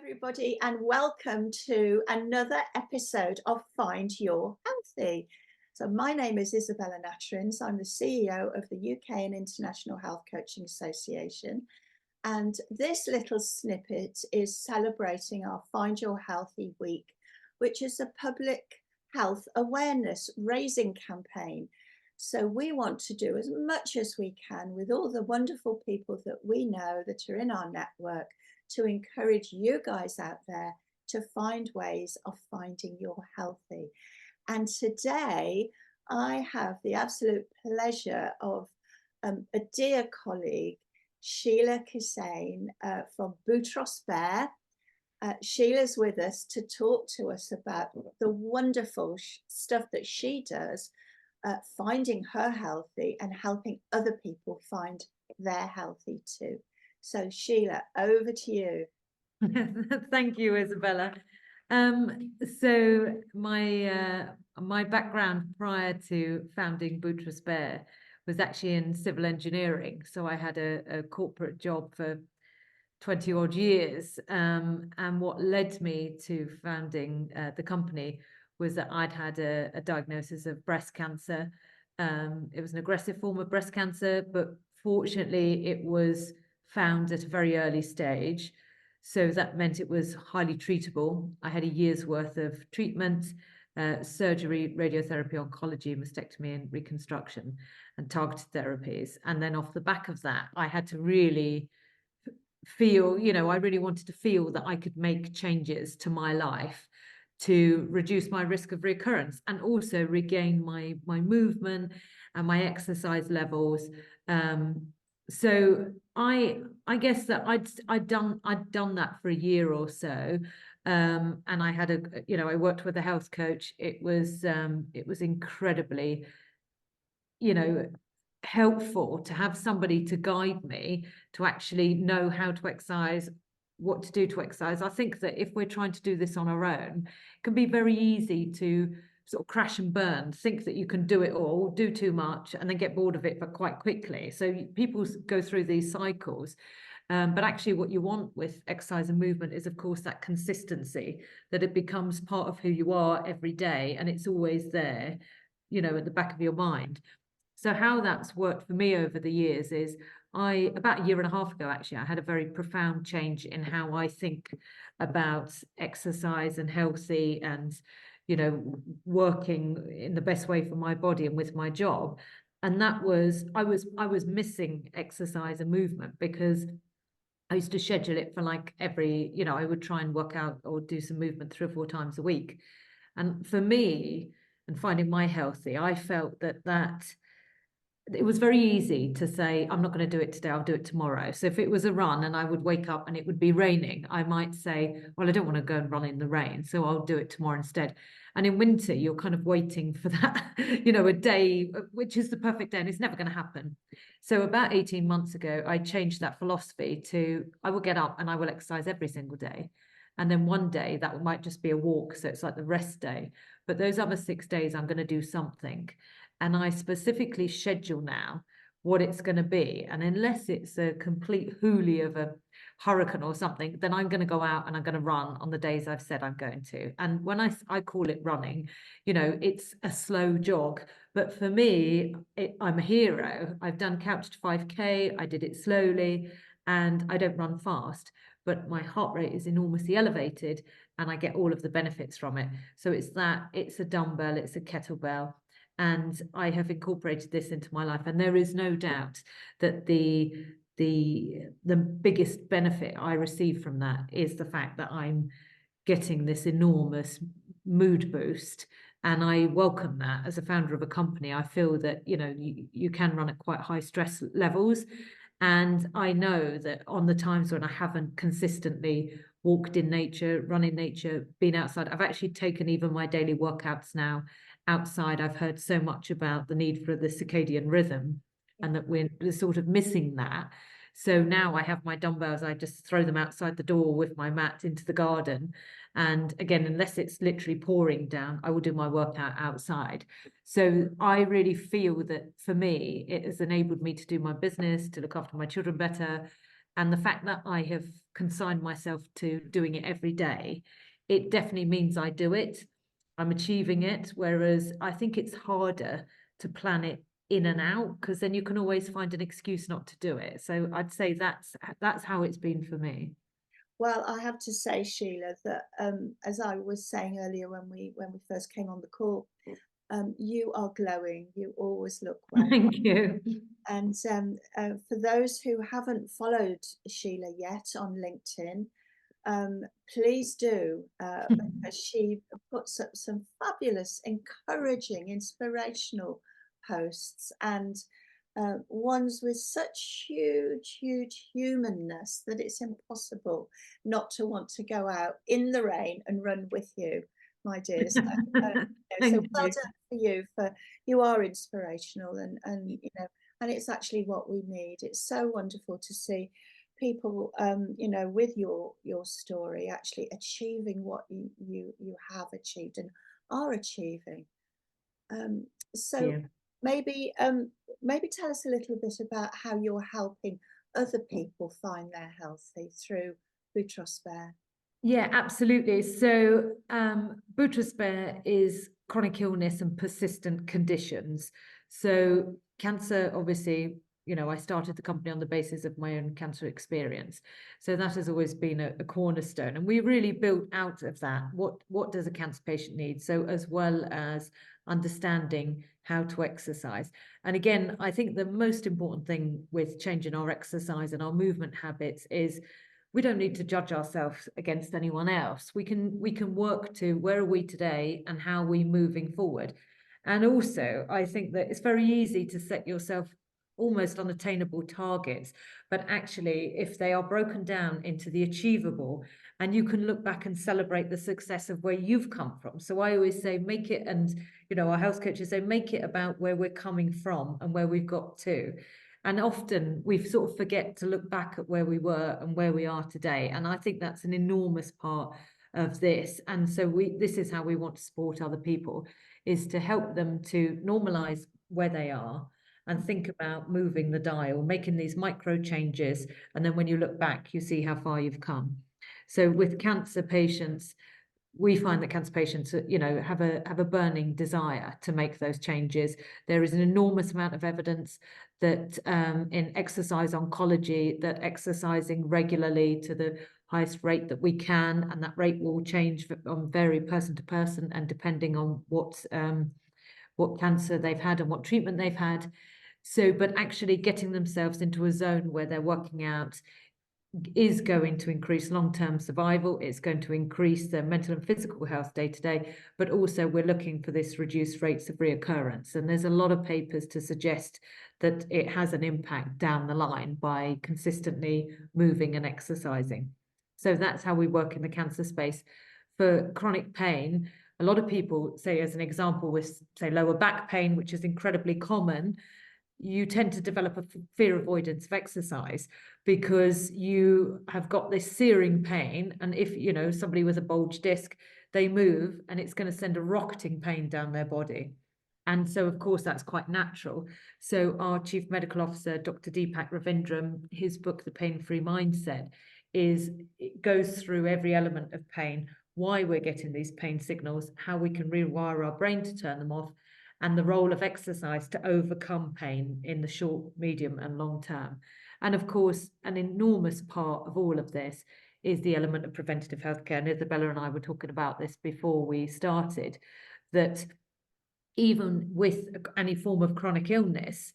everybody, and welcome to another episode of Find Your Healthy. So my name is Isabella Natterins. I'm the CEO of the UK and International Health Coaching Association. And this little snippet is celebrating our Find Your Healthy Week, which is a public health awareness raising campaign. So we want to do as much as we can with all the wonderful people that we know that are in our network to encourage you guys out there to find ways of finding you're healthy. And today I have the absolute pleasure of a dear colleague, Sheila Kissane from Boutros Bear. Sheila's with us to talk to us about the wonderful stuff that she does, finding her healthy and helping other people find their healthy too. So Sheila, over to you. Thank you, Isabella. So my background prior to founding Boutros Bear was actually in civil engineering. So I had a corporate job for 20 odd years. And what led me to founding the company was that I'd had a diagnosis of breast cancer. It was an aggressive form of breast cancer, but fortunately it was found at a very early stage. So that meant it was highly treatable. I had a year's worth of treatment, surgery, radiotherapy, oncology, mastectomy and reconstruction and targeted therapies. And then off the back of that, I had to really feel, I really wanted to feel that I could make changes to my life to reduce my risk of recurrence and also regain my movement and my exercise levels. So I guess that I'd done that for a year or so, and I had I worked with a health coach. It was incredibly, helpful to have somebody to guide me to actually know how to exercise, what to do to exercise. I think that if we're trying to do this on our own, it can be very easy to sort of crash and burn, think that you can do it all, do too much, and then get bored of it, but quite quickly. So people go through these cycles. But actually what you want with exercise and movement is, of course, that consistency, that it becomes part of who you are every day, and it's always there, at the back of your mind. So how that's worked for me over the years is about a year and a half ago, actually, I had a very profound change in how I think about exercise and healthy and, working in the best way for my body and with my job. And that was, I was missing exercise and movement because I used to schedule it for like every, I would try and work out or do some movement 3 or 4 times a week. And for me, and finding my healthy, I felt that it was very easy to say, I'm not going to do it today, I'll do it tomorrow. So if it was a run and I would wake up and it would be raining, I might say, well, I don't want to go and run in the rain, so I'll do it tomorrow instead. And in winter, you're kind of waiting for that, a day, which is the perfect day, and it's never going to happen. So about 18 months ago, I changed that philosophy to, I will get up and I will exercise every single day. And then one day that might just be a walk, so it's like the rest day. But those other 6 days, I'm going to do something. And I specifically schedule now what it's going to be. And unless it's a complete hoolie of a hurricane or something, then I'm going to go out and I'm going to run on the days I've said I'm going to. And when I call it running, it's a slow jog. But for me, I'm a hero. I've done couch to 5K. I did it slowly and I don't run fast, but my heart rate is enormously elevated and I get all of the benefits from it. So it's a dumbbell, it's a kettlebell. And I have incorporated this into my life. And there is no doubt that the biggest benefit I receive from that is the fact that I'm getting this enormous mood boost. And I welcome that. As a founder of a company, I feel that, you can run at quite high stress levels. And I know that on the times when I haven't consistently walked in nature, run in nature, been outside, I've actually taken even my daily workouts now outside. I've heard so much about the need for the circadian rhythm and that we're sort of missing that. So now I have my dumbbells, I just throw them outside the door with my mat into the garden. And again, unless it's literally pouring down, I will do my workout outside. So I really feel that for me, it has enabled me to do my business, to look after my children better, And the fact that I have consigned myself to doing it every day, it definitely means I do it. I'm achieving it. Whereas I think it's harder to plan it in and out, because then you can always find an excuse not to do it. So I'd say that's how it's been for me. Well, I have to say, Sheila, that as I was saying earlier when we first came on the call, you are glowing. You always look well. Thank you. And for those who haven't followed Sheila yet on LinkedIn, please do, because she puts up some fabulous, encouraging, inspirational posts, and ones with such huge humanness that it's impossible not to want to go out in the rain and run with you, my dear. So, so well done for you. You are inspirational, and you know, and it's actually what we need. It's so wonderful to see people, you know, with your story actually achieving what you have achieved and are achieving. So Yeah. maybe tell us a little bit about how you're helping other people find their healthy through Butrosper. Yeah, absolutely. So Butrosper is chronic illness and persistent conditions. So cancer, obviously, you know, I started the company on the basis of my own cancer experience. So that has always been a cornerstone. And we really built out of that. What does a cancer patient need? So as well as understanding how to exercise. And again, I think the most important thing with changing our exercise and our movement habits is we don't need to judge ourselves against anyone else. We can work to where are we today and how are we moving forward. And also, I think that it's very easy to set yourself almost unattainable targets, but actually, if they are broken down into the achievable, and you can look back and celebrate the success of where you've come from. So I always say, make it, and you know, our health coaches say, make it about where we're coming from and where we've got to. And often we sort of forget to look back at where we were and where we are today. And I think that's an enormous part of this. And so this is how we want to support other people, is to help them to normalize where they are and think about moving the dial, making these micro changes. And then when you look back, you see how far you've come. So with cancer patients, we find that cancer patients, you know, have a burning desire to make those changes. There is an enormous amount of evidence that in exercise oncology, that exercising regularly to the highest rate that we can, and that rate will change on vary person to person and depending on what cancer they've had and what treatment they've had. So, but actually getting themselves into a zone where they're working out is going to increase long-term survival. It's going to increase their mental and physical health day to day, but also we're looking for this reduced rates of reoccurrence. And there's a lot of papers to suggest that it has an impact down the line by consistently moving and exercising. So that's how we work in the cancer space. For chronic pain, a lot of people say, as an example, with say lower back pain, which is incredibly common, you tend to develop a fear avoidance of exercise because you have got this searing pain. And if, you know, somebody with a bulged disc, they move and it's going to send a rocketing pain down their body. And so, of course, that's quite natural. So our Chief Medical Officer, Dr. Deepak Ravindran, his book, The Pain-Free Mindset, it goes through every element of pain, why we're getting these pain signals, how we can rewire our brain to turn them off, and the role of exercise to overcome pain in the short, medium, and long term. And of course, an enormous part of all of this is the element of preventative healthcare. And Isabella and I were talking about this before we started, that even with any form of chronic illness,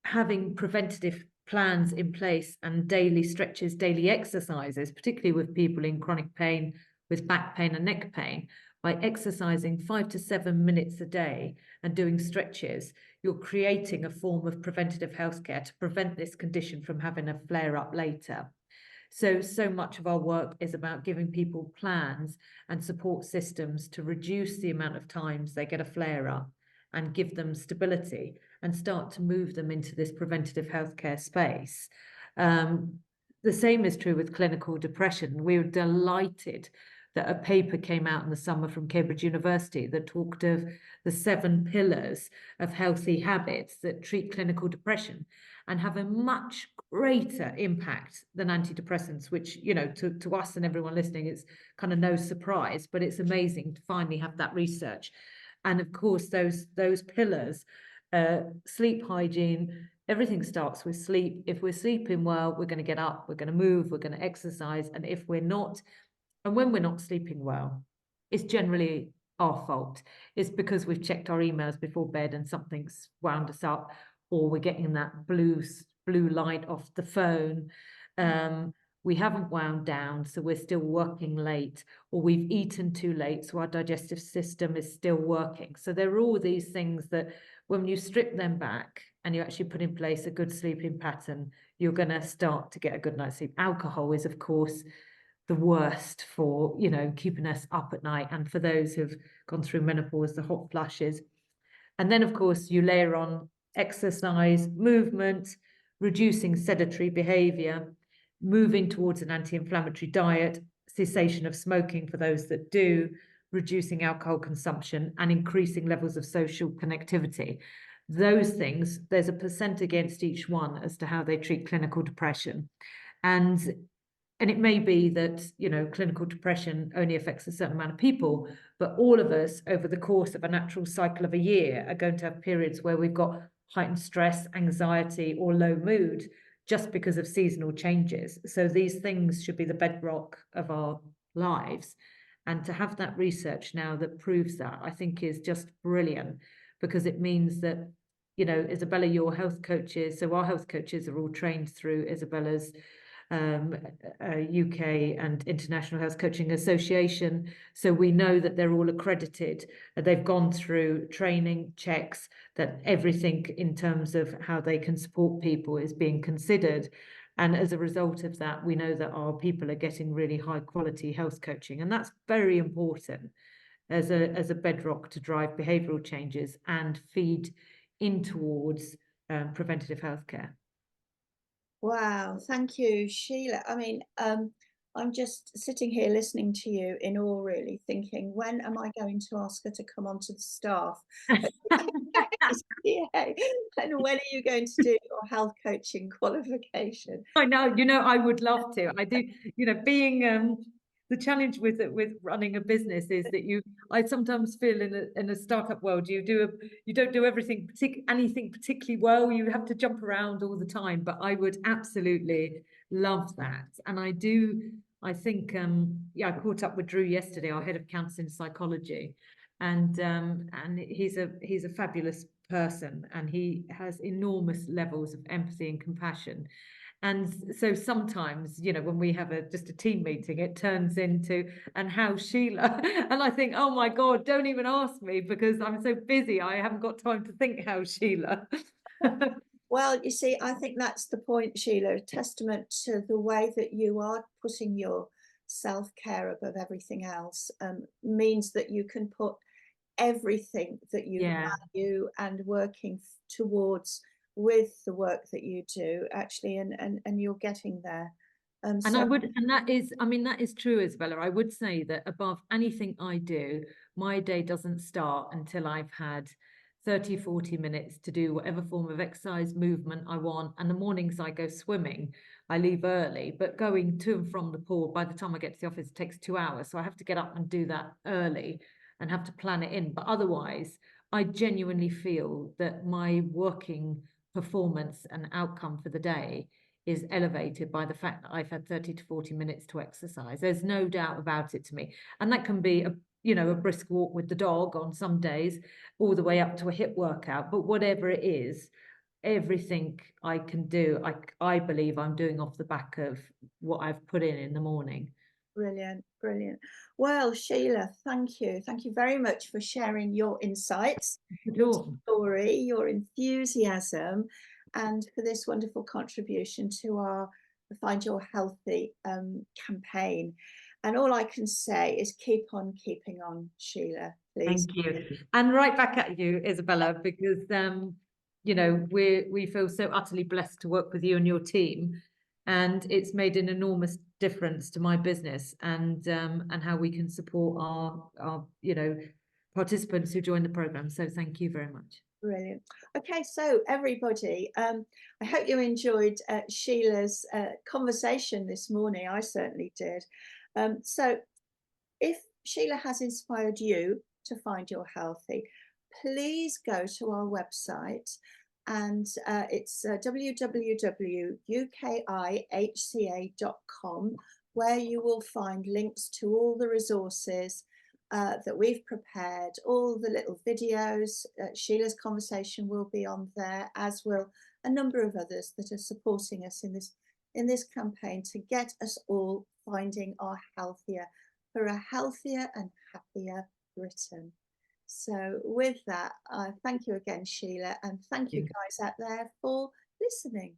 having preventative plans in place and daily stretches, daily exercises, particularly with people in chronic pain, with back pain and neck pain, by exercising 5 to 7 minutes a day and doing stretches, you're creating a form of preventative healthcare to prevent this condition from having a flare up later. So much of our work is about giving people plans and support systems to reduce the amount of times they get a flare up and give them stability and start to move them into this preventative healthcare space. The same is true with clinical depression. We were delighted that a paper came out in the summer from Cambridge University that talked of the 7 pillars of healthy habits that treat clinical depression and have a much greater impact than antidepressants, which, you know, to us and everyone listening, it's kind of no surprise, but it's amazing to finally have that research. And of course, those pillars, sleep hygiene, everything starts with sleep. If we're sleeping well, we're going to get up, we're going to move, we're going to exercise. And if we're not, and when we're not sleeping well, it's generally our fault. It's because we've checked our emails before bed and something's wound us up, or we're getting that blue light off the phone. We haven't wound down, so we're still working late, or we've eaten too late, so our digestive system is still working. So there are all these things that when you strip them back and you actually put in place a good sleeping pattern, you're going to start to get a good night's sleep. Alcohol is, of course, the worst for, you know, keeping us up at night. And for those who've gone through menopause, the hot flashes. And then, of course, you layer on exercise, movement, reducing sedentary behavior, moving towards an anti-inflammatory diet, cessation of smoking for those that do, reducing alcohol consumption, and increasing levels of social connectivity. Those things, there's a percent against each one as to how they treat clinical depression. And it may be that, you know, clinical depression only affects a certain amount of people, but all of us over the course of a natural cycle of a year are going to have periods where we've got heightened stress, anxiety, or low mood just because of seasonal changes. So these things should be the bedrock of our lives. And to have that research now that proves that, I think is just brilliant, because it means that, you know, Isabella, your health coaches, so our health coaches are all trained through Isabella's UK and International Health Coaching Association. So we know that they're all accredited. They've gone through training checks, that everything in terms of how they can support people is being considered. And as a result of that, we know that our people are getting really high quality health coaching. And that's very important as a bedrock to drive behavioural changes and feed in towards preventative healthcare. Wow, thank you, Sheila. I mean, I'm just sitting here listening to you in awe, really, thinking, when am I going to ask her to come onto the staff? Yeah. And when are you going to do your health coaching qualification? I know, you know, I would love to. I do, you know, being the challenge with running a business is that I sometimes feel in a startup world, you don't do anything particularly well. You have to jump around all the time. But I would absolutely love that. And I think yeah, I caught up with Drew yesterday, our head of counselling psychology, and he's a fabulous person, and he has enormous levels of empathy and compassion. And so sometimes, you know, when we have just a team meeting, it turns into, and how's Sheila? And I think, oh my God, don't even ask me, because I'm so busy. I haven't got time to think how's Sheila. Well, you see, I think that's the point, Sheila, a testament to the way that you are putting your self-care above everything else, means that you can put everything that you value and working towards with the work that you do, actually, and you're getting there. And that is true, Isabella. I would say that above anything I do, my day doesn't start until I've had 30, 40 minutes to do whatever form of exercise, movement I want. And the mornings I go swimming, I leave early, but going to and from the pool, by the time I get to the office, it takes 2 hours. So I have to get up and do that early and have to plan it in. But otherwise, I genuinely feel that my working performance and outcome for the day is elevated by the fact that I've had 30 to 40 minutes to exercise. There's no doubt about it to me. And that can be a brisk walk with the dog on some days, all the way up to a HIIT workout. But whatever it is, everything I can do, I believe I'm doing off the back of what I've put in the morning. Brilliant, brilliant. Well, Sheila, thank you. Thank you very much for sharing your insights, your story, your enthusiasm, and for this wonderful contribution to our Find Your Healthy campaign. And all I can say is keep on keeping on, Sheila, please. Thank you. And right back at you, Isabella, because we feel so utterly blessed to work with you and your team. And it's made an enormous difference to my business and how we can support our participants who join the program. So thank you very much. Brilliant. Okay, so everybody, I hope you enjoyed Sheila's conversation this morning. I certainly did. So if Sheila has inspired you to find you're healthy, please go to our website, and it's www.ukihca.com, where you will find links to all the resources that we've prepared, all the little videos. Sheila's conversation will be on there, as will a number of others that are supporting us in this campaign to get us all finding our healthier, for a healthier and happier Britain. So with that, thank you again, Sheila, and thank you guys out there for listening.